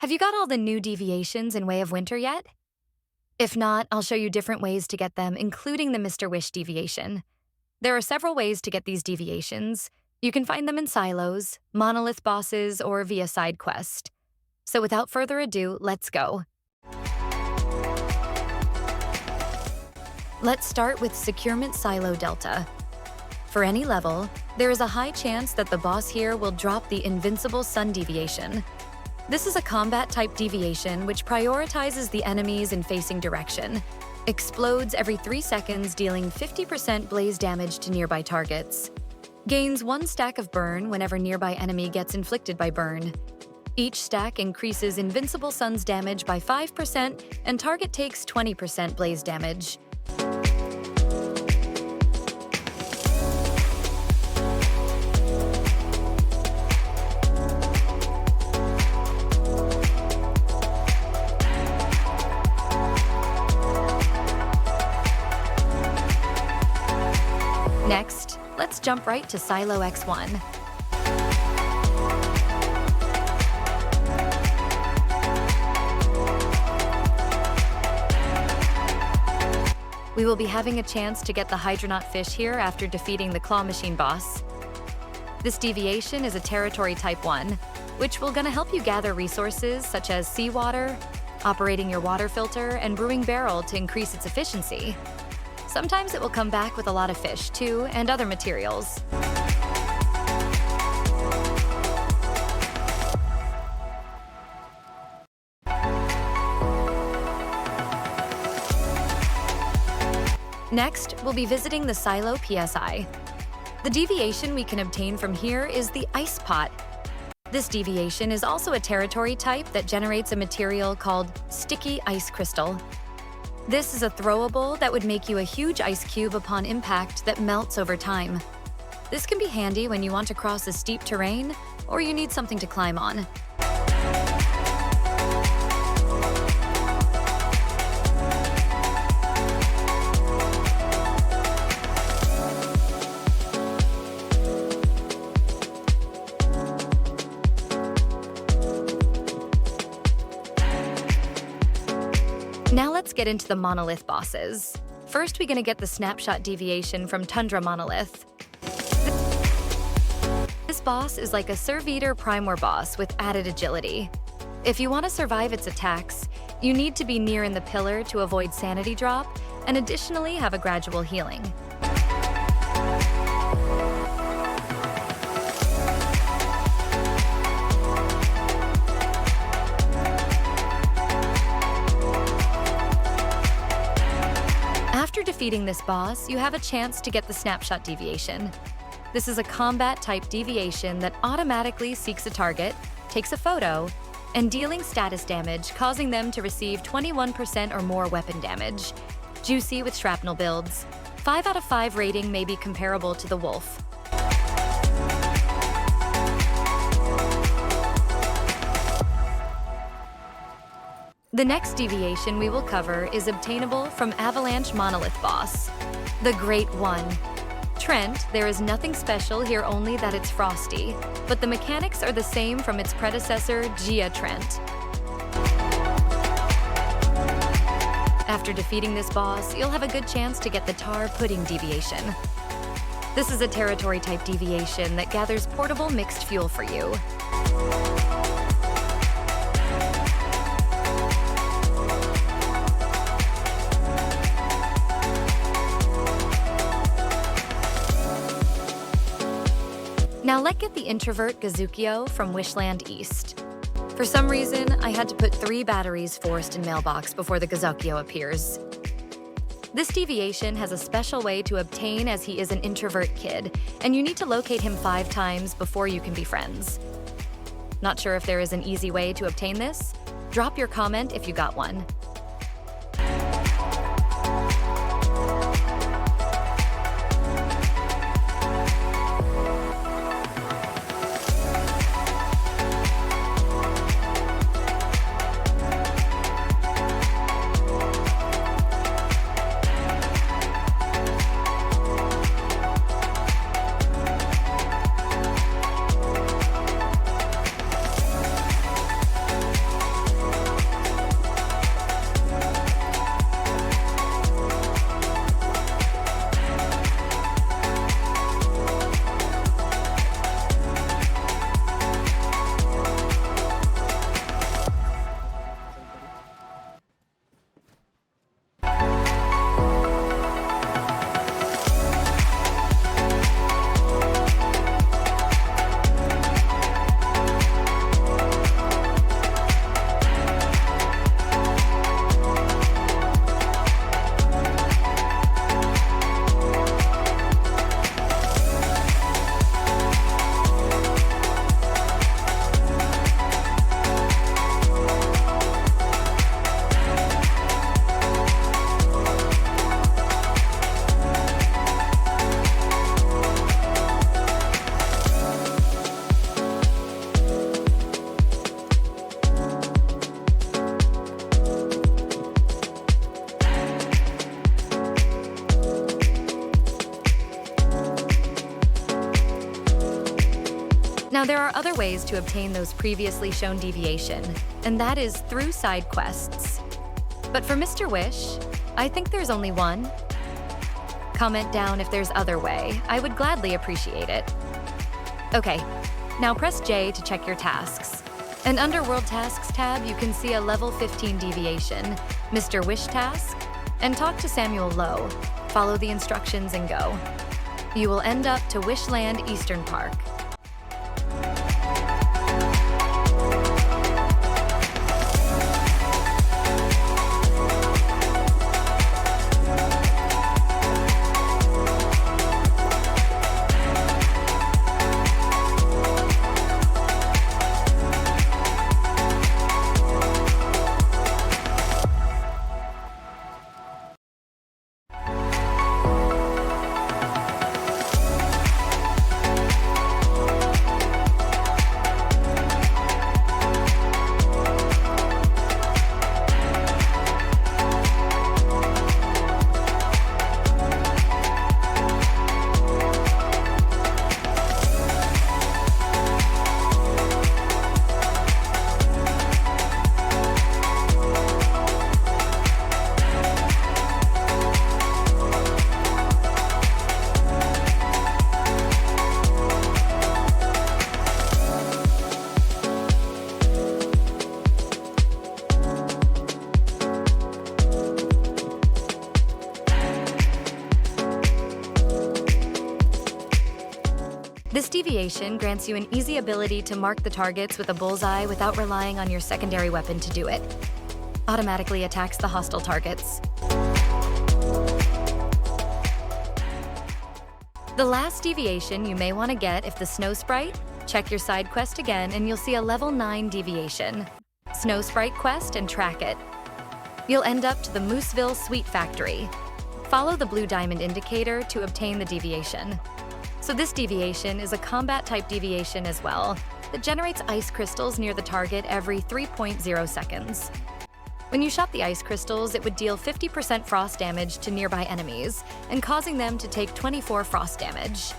Have you got all the new deviations in Way of Winter yet? If not, I'll show you different ways to get them, including the Mr. Wish deviation. There are several ways to get these deviations. You can find them in silos, monolith bosses, or via side quest. So without further ado, let's go. Let's start with Securement Silo Delta. For any level, there is a high chance that the boss here will drop the Invincible Sun deviation. This is a combat-type deviation which prioritizes the enemies in facing direction, explodes every 3 seconds, dealing 50% blaze damage to nearby targets, gains 1 stack of burn whenever nearby enemy gets inflicted by burn. Each stack increases Invincible Sun's damage by 5%, and target takes 20% blaze damage. Next, let's jump right to Silo X1. We will be having a chance to get the Hydronaut Fish here after defeating the Claw Machine boss. This deviation is a Territory Type 1, which will gonna help you gather resources such as seawater, operating your water filter, and brewing barrel to increase its efficiency. Sometimes it will come back with a lot of fish, too, and other materials. Next, we'll be visiting the Silo PSI. The deviation we can obtain from here is the Ice Pot. This deviation is also a territory type that generates a material called Sticky Ice Crystal. This is a throwable that would make you a huge ice cube upon impact that melts over time. This can be handy when you want to cross a steep terrain or you need something to climb on. Now let's get into the monolith bosses. First, we're gonna get the Snapshot deviation from Tundra Monolith. This boss is like a Servitor Primor boss with added agility. If you want to survive its attacks, you need to be near in the pillar to avoid sanity drop, and additionally have a gradual healing. After defeating this boss, you have a chance to get the Snapshot deviation. This is a combat-type deviation that automatically seeks a target, takes a photo, and dealing status damage, causing them to receive 21% or more weapon damage. Juicy with shrapnel builds. 5 out of 5 rating may be comparable to the Wolf. The next deviation we will cover is obtainable from Avalanche Monolith Boss, the Great One. Trent, there is nothing special here, only that it's frosty, but the mechanics are the same from its predecessor, Gia Trent. After defeating this boss, you'll have a good chance to get the Tar Pudding deviation. This is a territory type deviation that gathers portable mixed fuel for you. Now let's get the introvert Gazocchio from Wishland East. For some reason, I had to put 3 batteries forced in mailbox before the Gazocchio appears. This deviation has a special way to obtain, as he is an introvert kid, and you need to locate him 5 times before you can be friends. Not sure if there is an easy way to obtain this? Drop your comment if you got one. Now, there are other ways to obtain those previously shown deviation, and that is through side quests. But for Mr. Wish, I think there's only one. Comment down if there's other way. I would gladly appreciate it. Okay, now press J to check your tasks. And under World Tasks tab, you can see a level 15 deviation, Mr. Wish task, and talk to Samuel Lowe. Follow the instructions and go. You will end up to Wishland Eastern Park. This deviation grants you an easy ability to mark the targets with a bullseye without relying on your secondary weapon to do it. Automatically attacks the hostile targets. The last deviation you may want to get if the Snowsprite, check your side quest again and you'll see a level 9 deviation. Snowsprite quest and track it. You'll end up to the Mooseville Sweet Factory. Follow the blue diamond indicator to obtain the deviation. So this deviation is a combat-type deviation as well that generates ice crystals near the target every 3.0 seconds. When you shot the ice crystals, it would deal 50% frost damage to nearby enemies and causing them to take 24 frost damage.